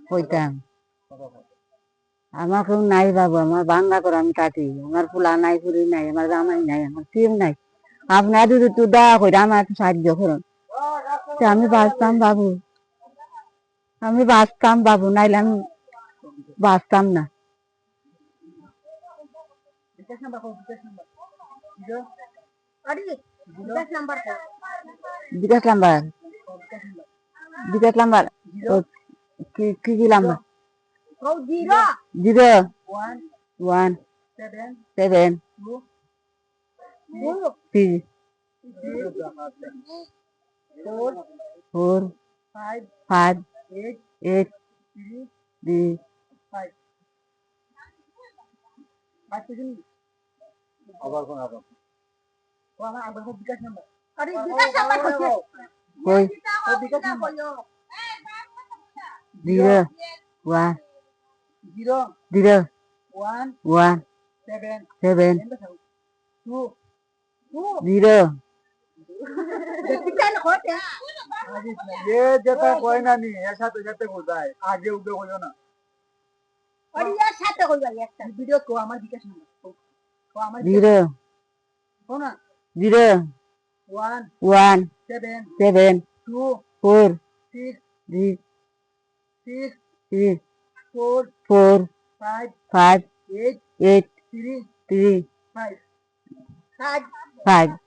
কইতাম আমার কেউ নাই বাবু, আমার বাংলা করে আমি কাটি, আমার পোলা নাই, পুরি নাই, আমার জামাই নাই, আমার কেউ নাই। আপনার যদি একটু দয়া করে আমার একটু সাহায্য করুন, আমি বাঁচতাম বাবু, আমি বাঁচতাম বাবু, নাইলে আমি বাঁচতাম না। বিকাশ নাম্বার বিকাশ নাম্বার কি কি নাম্বার? 0 1 7 4 5 8 3 3 5 বিকাশ নাম্বার কই 0 1 0 1 7 0 ये যেটা কয় না নি এর সাথে যেতে বোঝায় আগে উঠে হলো না আর এর সাথে হইবা একটা ভিডিও তো আমার বিকাশ নাম্বার তো আমার 0 শোনা 0 1 7 2 4 6 6 4 5 8 3 5 5